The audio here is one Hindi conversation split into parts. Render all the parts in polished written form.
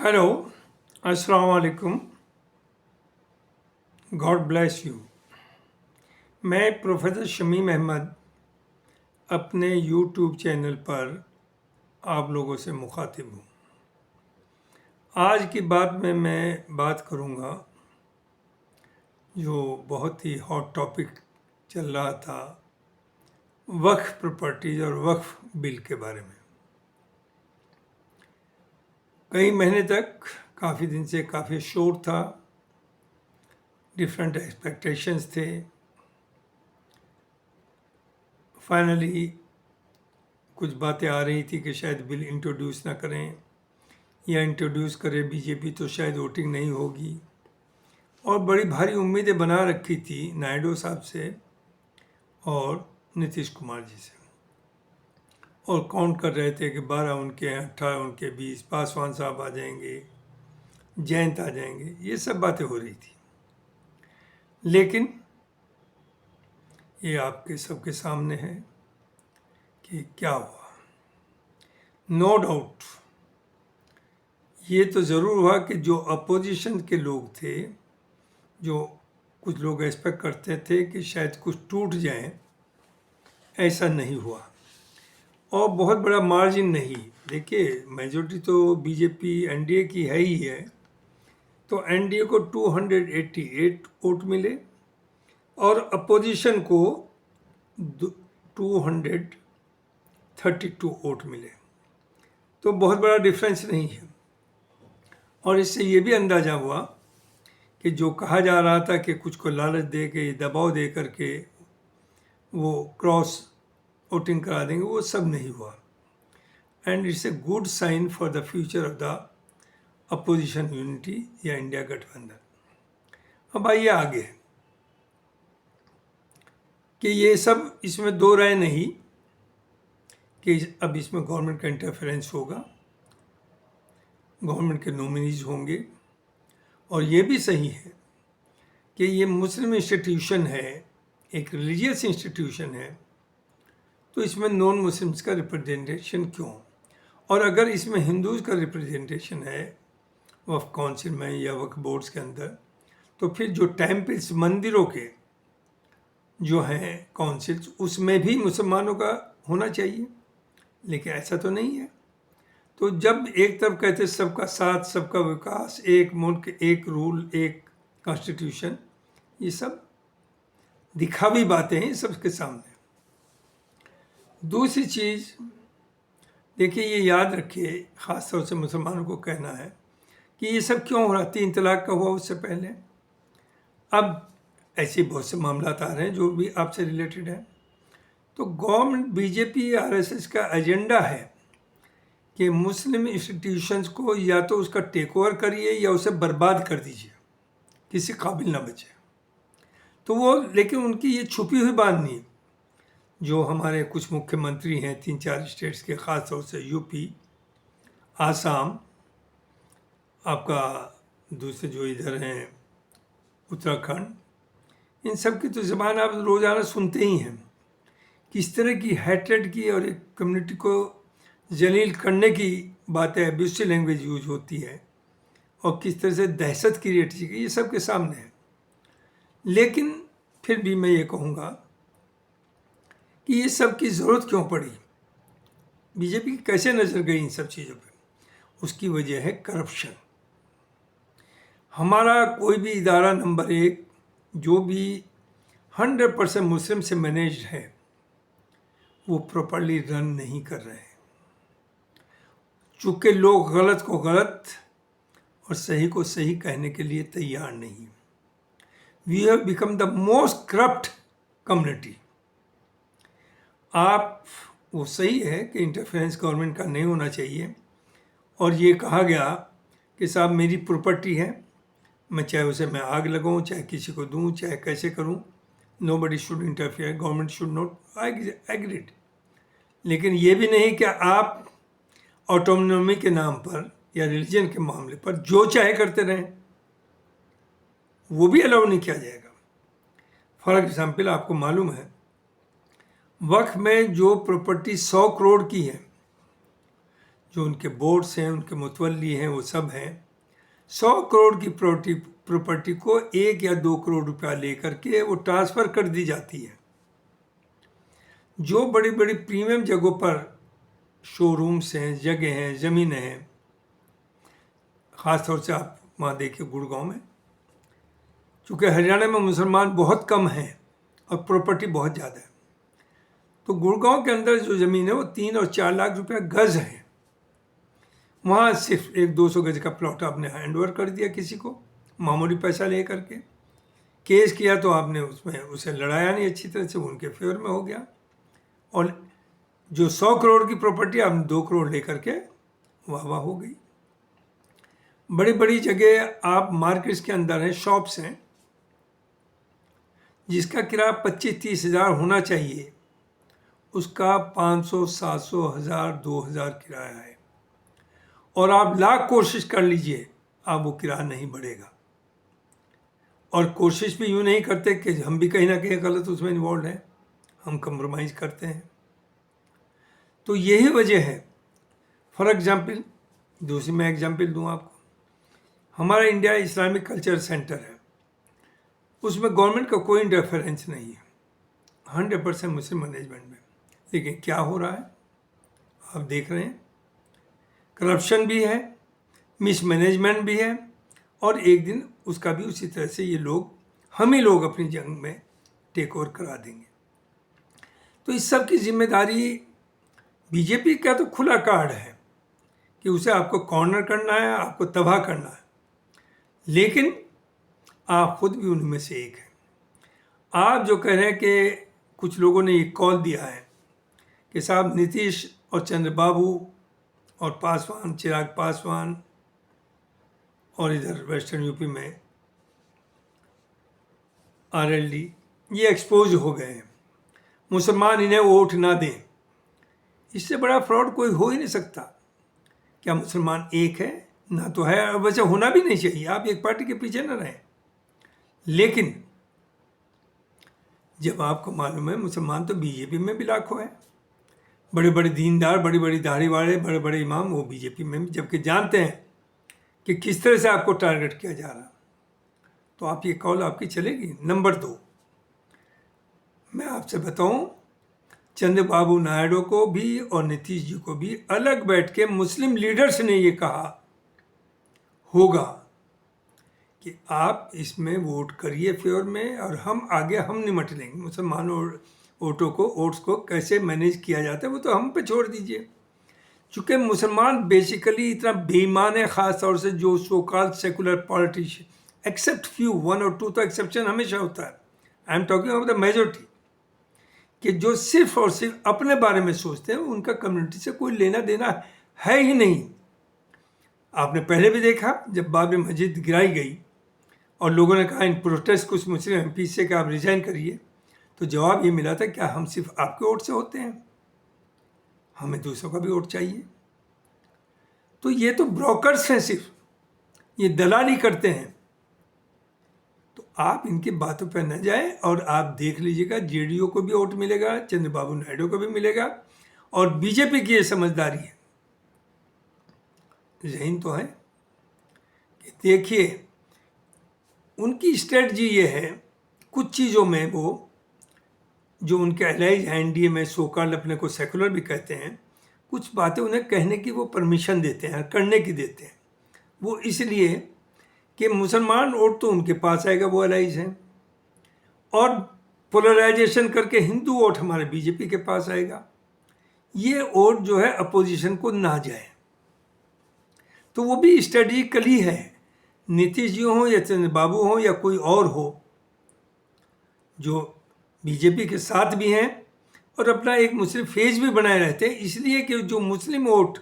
हेलो, अस्सलाम वालेकुम, गॉड ब्लेस यू। मैं प्रोफेसर शमीम अहमद अपने यूट्यूब चैनल पर आप लोगों से मुखातिब हूँ। आज की बात में मैं बात करूँगा जो बहुत ही हॉट टॉपिक चल रहा था, वक्फ प्रॉपर्टीज और वक्फ बिल के बारे में। कई महीने तक, काफ़ी दिन से काफ़ी शोर था, डिफरेंट एक्सपेक्टेशंस थे। फाइनली कुछ बातें आ रही थी कि शायद बिल इंट्रोड्यूस ना करें, या इंट्रोड्यूस करे बीजेपी तो शायद वोटिंग नहीं होगी। और बड़ी भारी उम्मीदें बना रखी थी नायडू साहब से और नीतीश कुमार जी से, और काउंट कर रहे थे कि 12 उनके हैं, 18 उनके, 20 पासवान साहब आ जाएंगे, जयंत आ जाएंगे, ये सब बातें हो रही थी। लेकिन ये आपके सबके सामने है कि क्या हुआ। नो डाउट ये तो ज़रूर हुआ कि जो अपोजिशन के लोग थे, जो कुछ लोग एक्सपेक्ट करते थे कि शायद कुछ टूट जाए, ऐसा नहीं हुआ। और बहुत बड़ा मार्जिन नहीं। देखिए, मेजॉरिटी तो बीजेपी एनडीए की है ही है, तो एनडीए को 288 वोट मिले और अपोजिशन को 232 वोट मिले, तो बहुत बड़ा डिफरेंस नहीं है। और इससे ये भी अंदाज़ा हुआ कि जो कहा जा रहा था कि कुछ को लालच दे के, दबाव दे करके वो क्रॉस वोटिंग करा देंगे, वो सब नहीं हुआ। And it's a good sign for the future of the opposition unity या इंडिया गठबंधन। अब आइए आगे कि ये सब, इसमें दो राय नहीं कि अब इसमें गवर्नमेंट का इंटरफेरेंस होगा, गवर्नमेंट के नॉमिनीज होंगे। और ये भी सही है कि ये मुस्लिम इंस्टीट्यूशन है, एक रिलीजियस इंस्टीट्यूशन है, तो इसमें नॉन मुस्लिम्स का रिप्रेजेंटेशन क्यों? और अगर इसमें हिंदूज का रिप्रेजेंटेशन है वक्फ काउंसिल में या वक्फ बोर्ड्स के अंदर, तो फिर जो टेम्पल्स, मंदिरों के जो हैं काउंसिल्स, उसमें भी मुसलमानों का होना चाहिए। लेकिन ऐसा तो नहीं है। तो जब एक तरफ कहते सबका साथ, सबका विकास, एक मुल्क, एक रूल, एक कॉन्स्टिट्यूशन, ये सब दिखावी बातें हैं सबके सामने। दूसरी चीज़, देखिए, ये याद रखिए, ख़ास तौर से मुसलमानों को कहना है कि ये सब क्यों हो रहा। 3 तलाक का हुआ उससे पहले, अब ऐसे बहुत से मामला आ रहे हैं जो भी आपसे रिलेटेड है। तो गवर्नमेंट, बीजेपी, आरएसएस का एजेंडा है कि मुस्लिम इंस्टीट्यूशंस को या तो उसका टेक ओवर करिए या उसे बर्बाद कर दीजिए, किसी काबिल ना बचे। तो वो, लेकिन उनकी ये छुपी हुई बात नहीं। जो हमारे कुछ मुख्यमंत्री हैं 3-4 स्टेट्स के, ख़ास तौर से यूपी, आसाम, आपका दूसरे जो इधर हैं उत्तराखंड, इन सब की तो ज़बान आप रोज़ाना सुनते ही हैं। किस तरह की हैट्रेड की और एक कम्युनिटी को जलील करने की बातें, एब्यूसिव लैंग्वेज यूज होती है, और किस तरह से दहशत क्रिएट की गई, ये सब के सामने है। लेकिन फिर भी मैं ये कहूँगा कि ये सब की ज़रूरत क्यों पड़ी, बीजेपी की कैसे नज़र गई इन सब चीज़ों पे? उसकी वजह है करप्शन। हमारा कोई भी इदारा नंबर 1 जो भी 100% मुस्लिम से मैनेज्ड है, वो प्रॉपरली रन नहीं कर रहे हैं। चूँकि लोग गलत को गलत और सही को सही कहने के लिए तैयार नहीं। We have become the most corrupt community. आप, वो सही है कि इंटरफेरेंस गवर्नमेंट का नहीं होना चाहिए, और ये कहा गया कि साहब मेरी प्रॉपर्टी है, मैं चाहे उसे मैं आग लगाऊं, चाहे किसी को दूं, चाहे कैसे करूं, nobody should interfere, government should not, I agreed. लेकिन ये भी नहीं कि आप ऑटोनॉमी के नाम पर या रिलीजन के मामले पर जो चाहे करते रहें, वो भी अलाउ नहीं किया जाएगा। फॉर एग्जाम्पल, आपको मालूम है वक्फ में जो प्रॉपर्टी 100 करोड़ की है, जो उनके बोर्ड्स हैं, उनके मुतवल्ली हैं, वो सब हैं, 100 करोड़ की प्रॉपर्टी को 1 या 2 करोड़ रुपया लेकर के वो ट्रांसफ़र कर दी जाती है। जो बड़ी बड़ी प्रीमियम जगहों पर शोरूम्स हैं, जगह हैं, ज़मीनें हैं, ख़ास तौर से आप वहाँ देखिए गुड़गांव में, चूँकि हरियाणा में मुसलमान बहुत कम हैं और प्रॉपर्टी बहुत ज़्यादा है, तो गुड़गांव के अंदर जो ज़मीन है वो 3 और 4 लाख रुपया गज़ है। वहाँ सिर्फ 100-200 गज का प्लॉट आपने हैंड ओवर कर दिया किसी को, मामूली पैसा ले करके। केस किया तो आपने उसमें उसे लड़ाया नहीं अच्छी तरह से, वो उनके फेवर में हो गया, और जो 100 करोड़ की प्रॉपर्टी आपने 2 करोड़ लेकर के वाह वाह हो गई। बड़ी बड़ी जगह आप मार्केट्स के अंदर हैं, शॉप्स हैं, जिसका किराया 25-30 हज़ार होना चाहिए, उसका 500, 700, 1000, 2000 किराया है, और आप लाख कोशिश कर लीजिए आप वो किराया नहीं बढ़ेगा। और कोशिश भी यूँ नहीं करते कि हम भी कहीं ना कहीं गलत उसमें इन्वॉल्व हैं, हम कंप्रोमाइज़ करते हैं। तो यही वजह है। फॉर एग्जांपल, दूसरी मैं एग्जांपल दूँ आपको, हमारा इंडिया इस्लामिक कल्चर सेंटर है, उसमें गवर्नमेंट का कोई इंटरफेरेंस नहीं है, 100% मुस्लिम मैनेजमेंट में। लेकिन क्या हो रहा है आप देख रहे हैं, करप्शन भी है, मिसमैनेजमेंट भी है, और एक दिन उसका भी उसी तरह से ये लोग, हम ही लोग अपनी जंग में टेक ओवर करा देंगे। तो इस सब की जिम्मेदारी बीजेपी का तो खुला कार्ड है कि उसे आपको कॉर्नर करना है, आपको तबाह करना है, लेकिन आप खुद भी उनमें से एक हैं। आप जो कह रहे हैं कि कुछ लोगों ने ये कॉल दिया है कि साहब नीतीश और चंद्रबाबू और पासवान, चिराग पासवान, और इधर वेस्टर्न यूपी में आरएलडी, ये एक्सपोज हो गए हैं, मुसलमान इन्हें वोट ना दें। इससे बड़ा फ्रॉड कोई हो ही नहीं सकता। क्या मुसलमान एक है? ना तो है, और वैसे होना भी नहीं चाहिए, आप एक पार्टी के पीछे ना रहें। लेकिन जब आपको मालूम है मुसलमान तो बीजेपी में भी लाखों है, बड़े बड़े दीनदार, बड़ी बड़ी दाढ़ी वाले, बड़े बड़े इमाम वो बीजेपी में भी, जबकि जानते हैं कि किस तरह से आपको टारगेट किया जा रहा, तो आप ये कॉल आपकी चलेगी। नंबर 2, मैं आपसे बताऊं, चंद्रबाबू नायडू को भी और नीतीश जी को भी अलग बैठ के मुस्लिम लीडर्स ने ये कहा होगा कि आप इसमें वोट करिए फेवर में, और हम आगे हम निमट लेंगे। मुसलमान वोट्स को कैसे मैनेज किया जाता है वो तो हम पे छोड़ दीजिए। चूँकि मुसलमान बेसिकली इतना बेईमान है, ख़ास तौर से जो so called secular politician, except few, 1 और 2 तो एक्सेप्शन हमेशा होता है, I am talking of the majority, कि जो सिर्फ और सिर्फ अपने बारे में सोचते हैं, उनका कम्युनिटी से कोई लेना देना है ही नहीं। आपने पहले भी देखा, जब बाबरी मस्जिद गिराई गई और लोगों ने कहा इन प्रोटेस्ट कुछ मुस्लिम एमपी से कि आप रिजाइन करिए, तो जवाब ये मिला था, क्या हम सिर्फ आपके वोट से होते हैं? हमें दूसरों का भी वोट चाहिए। तो ये तो ब्रोकर्स हैं, सिर्फ ये दलाली करते हैं। तो आप इनकी बातों पर न जाएं, और आप देख लीजिएगा जेडीयू को भी वोट मिलेगा, चंद्रबाबू नायडू को भी मिलेगा, और बीजेपी की ये समझदारी है, ज़हीन तो है कि देखिए उनकी स्ट्रेटजी ये है, कुछ चीज़ों में वो जो उनके एलाइज एनडीए में सोकॉल्ड अपने को सेकुलर भी कहते हैं, कुछ बातें उन्हें कहने की वो परमिशन देते हैं, करने की देते हैं। वो इसलिए कि मुसलमान वोट तो उनके पास आएगा, वो एलाइज हैं, और पोलराइजेशन करके हिंदू वोट हमारे बीजेपी के पास आएगा। ये वोट जो है अपोजिशन को ना जाए, तो वो भी स्ट्रेटजिकली है। नीतीश जी हो या चंद्रबाबू हो या कोई और हो, जो बीजेपी के साथ भी हैं और अपना एक मुस्लिम फेज भी बनाए रहते हैं, इसलिए कि जो मुस्लिम वोट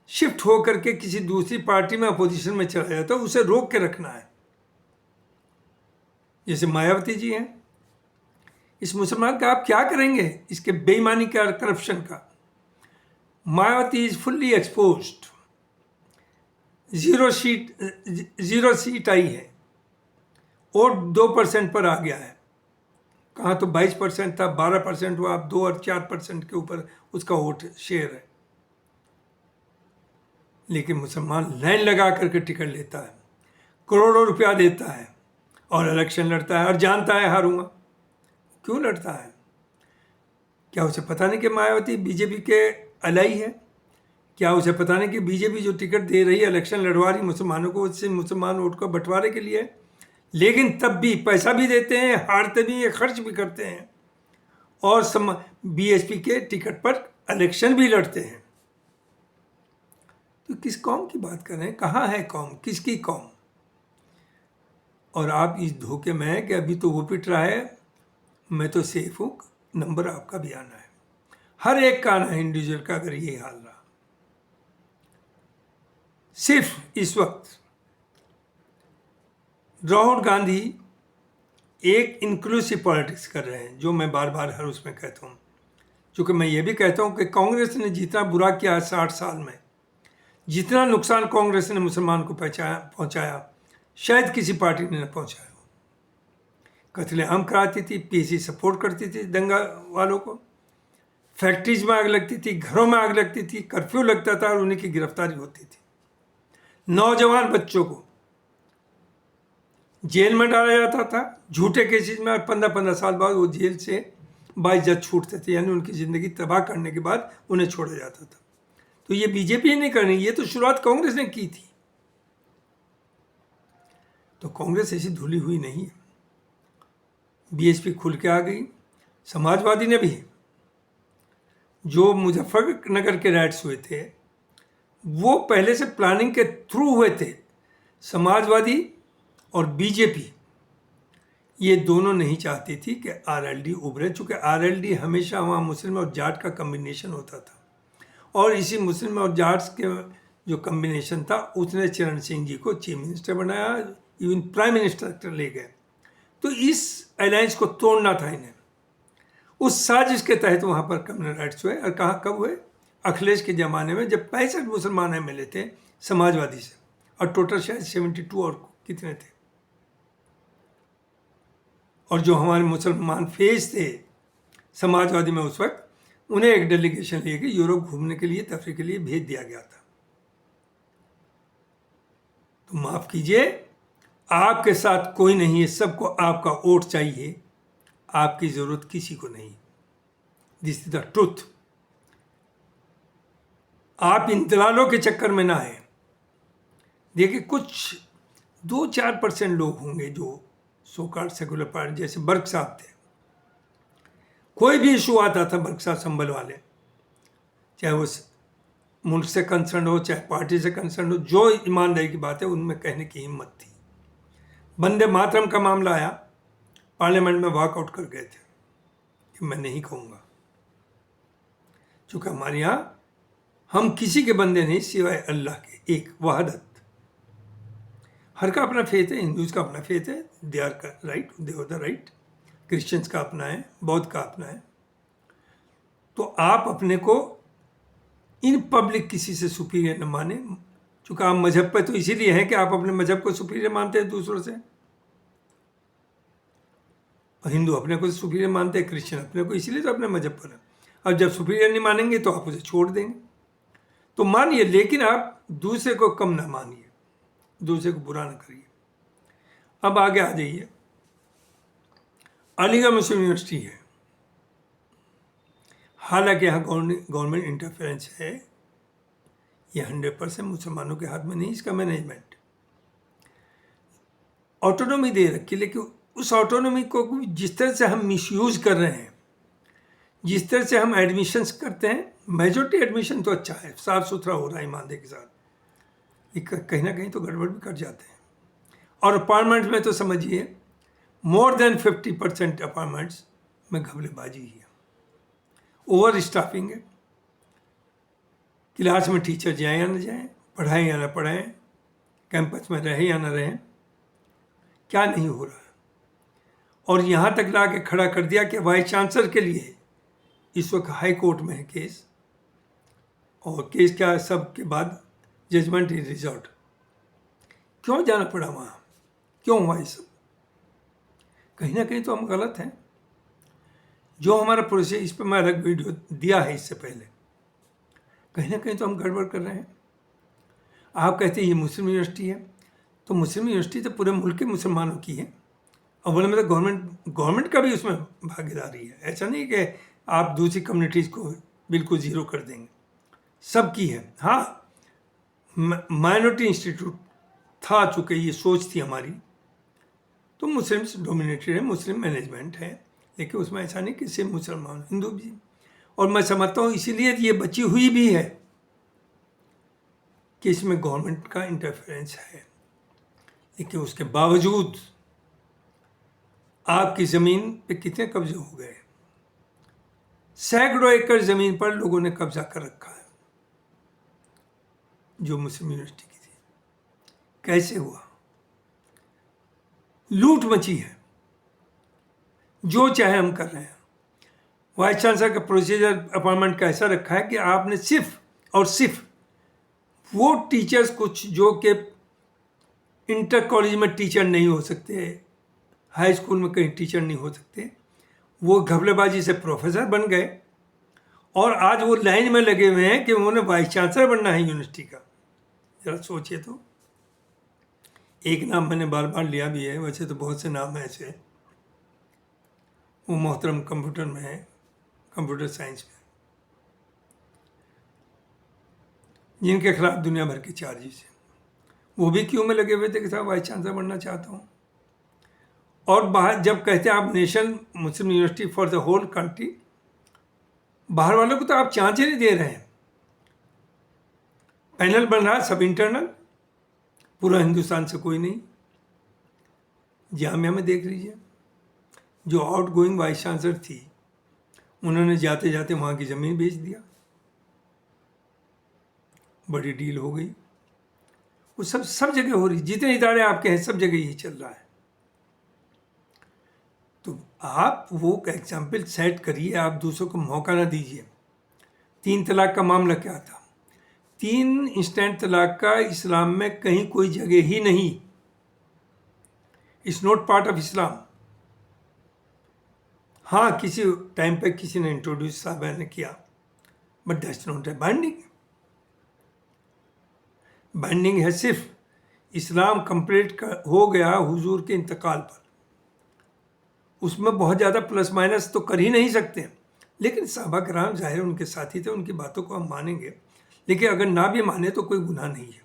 शिफ्ट हो करके किसी दूसरी पार्टी में अपोजिशन में चला जाता है, उसे रोक के रखना है। जैसे मायावती जी हैं, इस मुसलमान का आप क्या करेंगे, इसके बेईमानी का, करप्शन का? Mayawati is fully exposed, 0 seat आई है, वोट 2% पर आ गया है। कहाँ तो 22% था, 12% हुआ, अब 2 और 4% के ऊपर उसका वोट शेयर है। लेकिन मुसलमान लाइन लगा करके टिकट लेता है, करोड़ों रुपया देता है और इलेक्शन लड़ता है और जानता है हारूंगा। क्यों लड़ता है? क्या उसे पता नहीं कि मायावती बीजेपी के अलाई है? क्या उसे पता नहीं कि बीजेपी जो टिकट दे रही है, इलेक्शन लड़वा रही मुसलमानों को, उससे मुसलमान वोट को बंटवारे के लिए? लेकिन तब भी पैसा भी देते हैं, हारते भी हैं, खर्च भी करते हैं और बीएसपी के टिकट पर इलेक्शन भी लड़ते हैं। तो किस कौम की बात कर रहे हैं? कहाँ है कौम? किसकी कौम? और आप इस धोखे में हैं कि अभी तो वो पिट रहा है, मैं तो सेफ हूँ, नंबर आपका भी आना है। हर एक का आना है इंडिविजुअल का, अगर ये हाल रहा। सिर्फ इस वक्त राहुल गांधी एक इंक्लूसिव पॉलिटिक्स कर रहे हैं, जो मैं बार बार हर उसमें कहता हूँ। क्योंकि मैं ये भी कहता हूँ कि कांग्रेस ने जितना बुरा किया 60 साल में, जितना नुकसान कांग्रेस ने मुसलमान को पहुँचाया, शायद किसी पार्टी ने न पहुँचाया। कत्लेआम कराती थी, पीएसी सपोर्ट करती थी दंगा वालों को, फैक्ट्रीज में आग लगती थी, घरों में आग लगती थी, कर्फ्यू लगता था और उन्हीं की गिरफ्तारी होती थी। नौजवान बच्चों को जेल में डाला जाता था झूठे केसेस में, और 15-15 साल बाद वो जेल से बाइज्जत छूटते थे, यानी उनकी ज़िंदगी तबाह करने के बाद उन्हें छोड़ा जाता था। तो ये बीजेपी नहीं करनी, ये तो शुरुआत कांग्रेस ने की थी। तो कांग्रेस ऐसी धुली हुई नहीं है, बीएसपी खुल के आ गई। समाजवादी ने भी, जो मुजफ्फरनगर के राइट्स हुए थे वो पहले से प्लानिंग के थ्रू हुए थे। समाजवादी और बीजेपी ये दोनों नहीं चाहती थी कि आरएलडी उभरे, चूँकि आरएलडी हमेशा वहाँ मुस्लिम और जाट का कम्बिनेशन होता था, और इसी मुस्लिम और जाट्स के जो कम्बिनेशन था उसने चरण सिंह जी को चीफ मिनिस्टर बनाया, इवन प्राइम मिनिस्टर तक ले गए। तो इस अलायंस को तोड़ना था इन्हें। उस साजिश के तहत वहाँ पर कम्युनल राइट्स हुए, और कहाँ कब हुए? अखिलेश के ज़माने में, जब 65 मुसलमान मिले थे समाजवादी से, और टोटल शायद 72 और कितने थे। और जो हमारे मुसलमान फेस थे समाजवादी में उस वक्त, उन्हें एक डेलीगेशन लेके यूरोप घूमने के लिए, तफरीह के लिए भेज दिया गया था। तो माफ़ कीजिए, आपके साथ कोई नहीं है, सबको आपका वोट चाहिए, आपकी ज़रूरत किसी को नहीं। This is the truth. आप इन दलालों के चक्कर में ना आए। देखिए, कुछ 2-4% लोग होंगे जो सो कॉल्ड सेकुलर पार्टी, जैसे बर्क साहब थे। कोई भी इशू आता था, बर्क साहब संभल वाले, चाहे वो मुल्क से कंसर्न हो, चाहे पार्टी से कंसर्न हो, जो ईमानदारी की बात है उनमें कहने की हिम्मत थी। वंदे मातरम का मामला आया, पार्लियामेंट में वॉकआउट कर गए थे कि मैं नहीं कहूँगा, चूँकि हमारे यहाँ हम किसी के बंदे नहीं सिवाय अल्लाह के, एक वहदत। हर का अपना फेथ है, हिंदूज का अपना फेथ है, दे आर का right, they are the right. Christians का अपना है, बौद्ध का अपना है। तो आप अपने को इन पब्लिक किसी से सुपीरियर न माने, चूँकि आप मजहब पर तो इसीलिए हैं कि आप अपने मजहब को सुपीरियर मानते हैं दूसरों से। और हिंदू अपने को सुपीरियर मानते हैं, क्रिश्चियन अपने को, इसीलिए तो अपने मजहब पर है। अब जब सुपीरियर नहीं मानेंगे तो आप उसे छोड़ देंगे। तो मानिए, लेकिन आप दूसरे को कम ना मानिए, दूसरे को बुरा ना करिए। अब आगे आ जाइए। अलीगढ़ मुस्लिम यूनिवर्सिटी है, हालांकि यहाँ गवर्नमेंट इंटरफेरेंस है, ये 100% मुसलमानों के हाथ में नहीं इसका मैनेजमेंट। ऑटोनॉमी दे रखी, लेकिन उस ऑटोनॉमी को जिस तरह से हम मिसयूज कर रहे हैं, जिस तरह से हम एडमिशन्स करते हैं, मेजॉरिटी एडमिशन तो अच्छा है, साफ सुथरा हो रहा है ईमानदारी के साथ, कहीं ना कहीं तो गड़बड़ भी कर जाते हैं। और अपार्टमेंट्स में तो समझिए मोर देन 50% अपार्टमेंट्स में घपलेबाजी ही है, ओवर स्टाफिंग है। क्लास में टीचर जाए या ना जाएं, पढ़ाएं या ना पढ़ाएं, कैंपस में रहें या ना रहें, क्या नहीं हो रहा है। और यहाँ तक ला के खड़ा कर दिया कि वाइस चांसलर के लिए इस वक्त हाई कोर्ट में है केस, और केस क्या सब के बाद जजमेंट इज रिजर्व्ड। क्यों जाना पड़ा वहाँ, क्यों हुआ ये सब? कहीं ना कहीं तो हम गलत हैं। जो हमारा प्रोसेस, इस पर मैं अलग वीडियो दिया है इससे पहले, कहीं ना कहीं तो हम गड़बड़ कर रहे हैं। आप कहते हैं ये मुस्लिम यूनिवर्सिटी है, तो मुस्लिम यूनिवर्सिटी तो पूरे मुल्क के मुसलमानों की है। और बोले मतलब गवर्नमेंट का भी उसमें भागीदारी है। ऐसा नहीं कि आप दूसरी कम्युनिटीज़ को बिल्कुल ज़ीरो कर देंगे, सबकी है। हाँ, माइनॉरिटी इंस्टीट्यूट था, चूँकि ये सोच थी हमारी, तो मुस्लिम्स डोमिनेटेड है, मुस्लिम मैनेजमेंट है, लेकिन उसमें ऐसा नहीं कि सिर्फ मुसलमान, हिंदू भी। और मैं समझता हूँ इसीलिए ये बची हुई भी है कि इसमें गवर्नमेंट का इंटरफेरेंस है, लेकिन उसके बावजूद आपकी ज़मीन पे कितने कब्जे हो गए। सैकड़ों एकड़ ज़मीन पर लोगों ने कब्जा कर रखा है, जो मुस्लिम यूनिवर्सिटी की थी। कैसे हुआ? लूट मची है, जो चाहे हम कर रहे हैं। वाइस चांसलर का प्रोसीजर अपॉइंटमेंट का ऐसा रखा है कि आपने सिर्फ और सिर्फ वो टीचर्स कुछ जो कि इंटर कॉलेज में टीचर नहीं हो सकते, हाई स्कूल में कहीं टीचर नहीं हो सकते, वो घपलेबाजी से प्रोफेसर बन गए और आज वो लाइन में लगे हुए हैं कि उन्होंने वाइस चांसलर बनना है यूनिवर्सिटी का। जरा सोचिए तो। एक नाम मैंने बार बार लिया भी है, वैसे तो बहुत से नाम हैं ऐसे। वो मोहतरम कंप्यूटर में है, कंप्यूटर साइंस में, जिनके खिलाफ दुनिया भर के चार्जेस हैं। वो भी क्यों में लगे हुए थे कि साहब वाइस चांसलर बनना चाहता हूँ। और बाहर जब कहते हैं आप national Muslim university for the whole country, बाहर वालों को तो आप चांस ही नहीं दे रहे हैं। पैनल बन रहा है सब इंटरनल, पूरा हिंदुस्तान से कोई नहीं। जामिया में देख लीजिए, जो आउट गोइंग वाइस चांसलर थी, उन्होंने जाते जाते वहाँ की ज़मीन बेच दिया, बड़ी डील हो गई। वो सब जगह हो रही, जितने इदारे आपके हैं सब जगह यही चल रहा है। तो आप वो एग्जाम्पल सेट करिए, आप दूसरों को मौका ना दीजिए। 3 तलाक का मामला क्या था? 3 इंस्टेंट तलाक का इस्लाम में कहीं कोई जगह ही नहीं। It's not part of Islam. हाँ, किसी टाइम पे किसी ने इंट्रोड्यूस साहब ने किया, but that's not a binding. Binding है सिर्फ इस्लाम कंप्लीट हो गया हुजूर के इंतकाल पर। उसमें बहुत ज़्यादा प्लस माइनस तो कर ही नहीं सकते, लेकिन साहबा कराम ज़ाहिर उनके साथी थे, उनकी बातों को हम मानेंगे। लेकिन अगर ना भी माने तो कोई गुनाह नहीं है।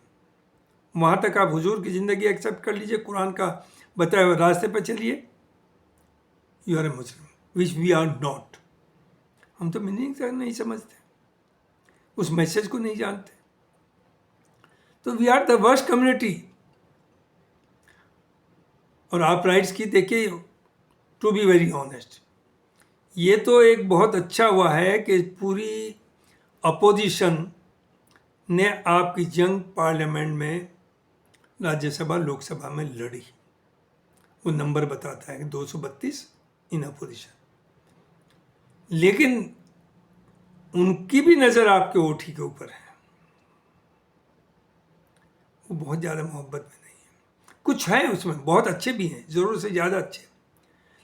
वहाँ तक आप हुजूर की ज़िंदगी एक्सेप्ट कर लीजिए, कुरान का बताए हुए रास्ते पर चलिए, you are a Muslim, which we are not. हम तो मीनिंग तक नहीं समझते, उस मैसेज को नहीं जानते। तो we are the worst community. और आप राइट्स की देखिए, टू बी वेरी ऑनेस्ट, ये तो एक बहुत अच्छा हुआ है कि पूरी अपोजिशन ने आपकी जंग पार्लियामेंट में, राज्यसभा लोकसभा में लड़ी। वो नंबर बताता है कि 232 इन अपोजिशन। लेकिन उनकी भी नज़र आपके ओठी के ऊपर है, वो बहुत ज़्यादा मोहब्बत में नहीं है। कुछ है उसमें, बहुत अच्छे भी हैं, ज़रूर से ज़्यादा अच्छे,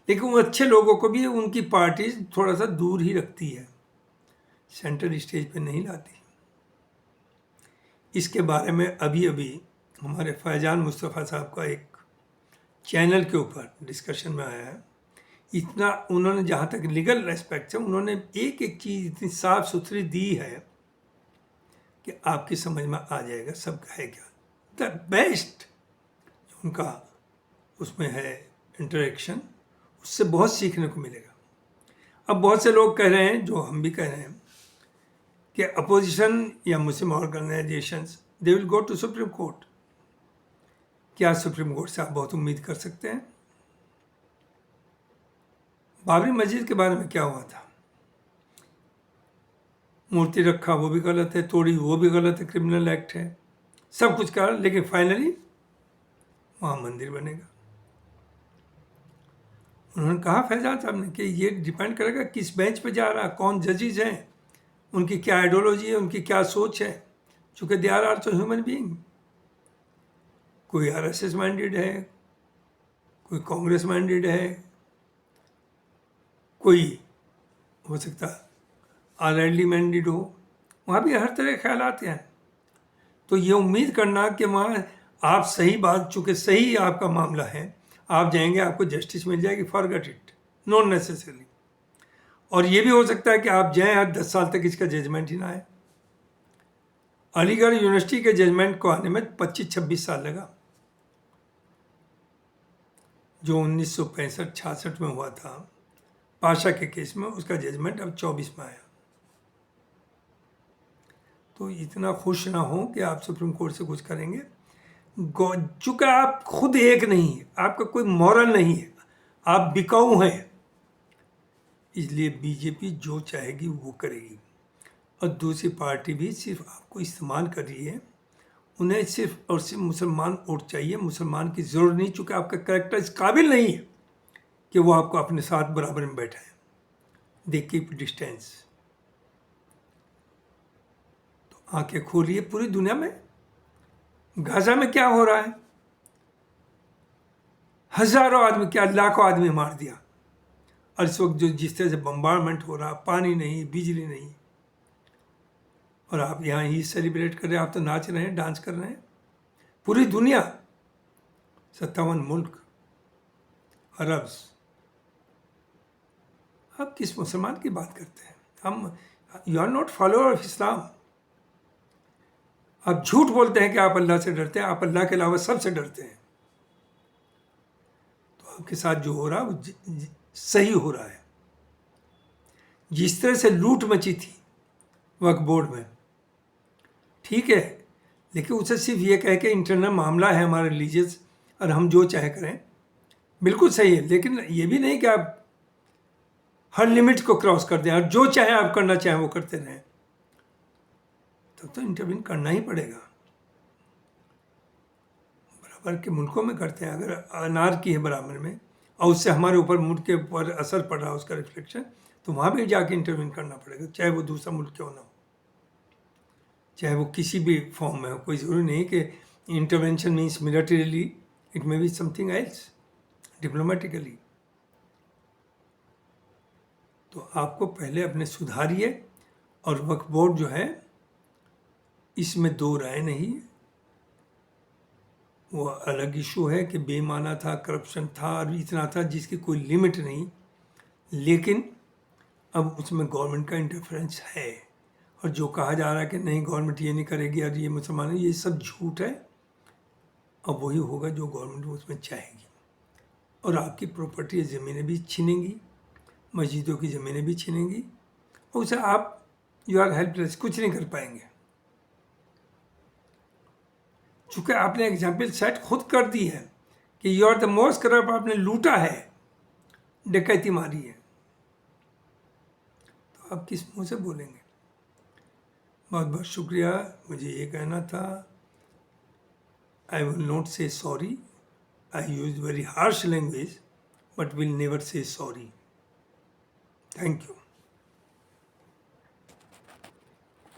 लेकिन उन अच्छे लोगों को भी उनकी पार्टी थोड़ा सा दूर ही रखती है, सेंटर स्टेज पे नहीं लाती। इसके बारे में अभी अभी हमारे फैजान मुस्तफ़ा साहब का एक चैनल के ऊपर डिस्कशन में आया है। इतना उन्होंने, जहाँ तक लीगल एस्पेक्ट से, उन्होंने एक एक चीज़ इतनी साफ सुथरी दी है कि आपकी समझ में आ जाएगा सब है क्या। द बेस्ट उनका उसमें है इंटरेक्शन, उससे बहुत सीखने को मिलेगा। अब बहुत से लोग कह रहे हैं, जो हम भी कह रहे हैं, कि अपोजिशन या Muslim organisations they will go to supreme court. क्या सुप्रीम कोर्ट से आप बहुत उम्मीद कर सकते हैं? बाबरी मस्जिद के बारे में क्या हुआ था? मूर्ति रखा वो भी गलत है, तोड़ी वो भी गलत है, क्रिमिनल एक्ट है, सब कुछ कर, लेकिन फाइनली वहाँ मंदिर बनेगा। उन्होंने कहा फैजान साहब ने कि ये डिपेंड करेगा किस बेंच पे जा रहा है, कौन जजेज हैं, उनकी क्या आइडियोलॉजी है, उनकी क्या सोच है, चूँकि they are also human being. कोई आरएसएस माइंडेड है, कोई कांग्रेस माइंडेड है, कोई हो सकता आरएलडी माइंडेड हो, वहाँ भी हर तरह के ख्याल आते हैं। तो ये उम्मीद करना कि वहाँ आप सही बात, चूँकि सही आपका मामला है, आप जाएंगे आपको जस्टिस मिल जाएगी, फॉरगेट इट, नॉट नेसेसरी। और ये भी हो सकता है कि आप जाएं आज 10 साल तक इसका जजमेंट ही ना आए। अलीगढ़ यूनिवर्सिटी के जजमेंट को आने में 25-26 साल लगा, जो 1965-66 में हुआ था पाशा के केस में, उसका जजमेंट अब 24 में आया। तो इतना खुश ना हो कि आप सुप्रीम कोर्ट से कुछ करेंगे, चूँकि आप खुद एक नहीं है, आपका कोई मॉरल नहीं है, आप बिकाऊ हैं, इसलिए बीजेपी जो चाहेगी वो करेगी। और दूसरी पार्टी भी सिर्फ आपको इस्तेमाल कर रही है, उन्हें सिर्फ और सिर्फ मुसलमान वोट चाहिए, मुसलमान की ज़रूरत नहीं, चूँकि आपका करेक्टर इस काबिल नहीं है कि वो आपको अपने साथ बराबर में बैठाएं। They keep distance. तो आंखें खोलिए पूरी दुनिया में, गाजा में क्या हो रहा है, हजारों आदमी, क्या लाखों आदमी मार दिया। और इस वक्त जो जिस तरह से बम्बार्डमेंट हो रहा, पानी नहीं, बिजली नहीं, और आप यहाँ ही सेलिब्रेट कर रहे हैं, आप तो नाच रहे हैं, डांस कर रहे हैं। पूरी दुनिया, 57 मुल्क, अरब्स, आप किस मुसलमान की बात करते हैं? हम, you are not follower of Islam. आप झूठ बोलते हैं कि आप अल्लाह से डरते हैं, आप अल्लाह के अलावा सबसे डरते हैं। तो आपके साथ जो हो रहा है वो सही हो रहा है। जिस तरह से लूट मची थी वक्फ बोर्ड में, ठीक है, लेकिन उसे सिर्फ ये कह के इंटरनल मामला है हमारा रिलीजियस और हम जो चाहे करें, बिल्कुल सही है, लेकिन ये भी नहीं कि आप हर लिमिट को क्रॉस कर दें और जो चाहे आप करना चाहें वो करते रहें, तब तो इंटरवीन करना ही पड़ेगा। बराबर के मुल्कों में करते हैं, अगर अनार की है बराबर में और उससे हमारे ऊपर मुल्क के ऊपर असर पड़ रहा है उसका रिफ्लेक्शन, तो वहाँ भी जाके इंटरवीन करना पड़ेगा, चाहे वो दूसरा मुल्क क्यों ना हो, चाहे वो किसी भी फॉर्म में हो। कोई ज़रूरी नहीं कि intervention means militarily, it may be something else, diplomatically. तो आपको पहले अपने सुधारिए। और वक्फ बोर्ड जो है, इसमें दो राय नहीं, वो अलग इशू है कि बेमाना था, करप्शन था और इतना था जिसकी कोई लिमिट नहीं, लेकिन अब उसमें गवर्नमेंट का इंटरफेरेंस है। और जो कहा जा रहा है कि नहीं गवर्नमेंट ये नहीं करेगी और ये मुसलमान, ये सब झूठ है। अब वही होगा जो गवर्नमेंट उसमें चाहेगी, और आपकी प्रॉपर्टी ज़मीनें भी छीनेंगी, मस्जिदों की ज़मीनें भी छीनेंगी, और उसे आप, यू आर हेल्पलेस, कुछ नहीं कर पाएंगे। चूँकि आपने एग्जाम्पल सेट खुद कर दी है कि you are the most corrupt, आपने लूटा है, डकैती मारी है, तो आप किस मुँह से बोलेंगे? बहुत बहुत शुक्रिया। मुझे ये कहना था, आई विल नॉट से sorry, I use very harsh language, but will never say sorry. Thank you.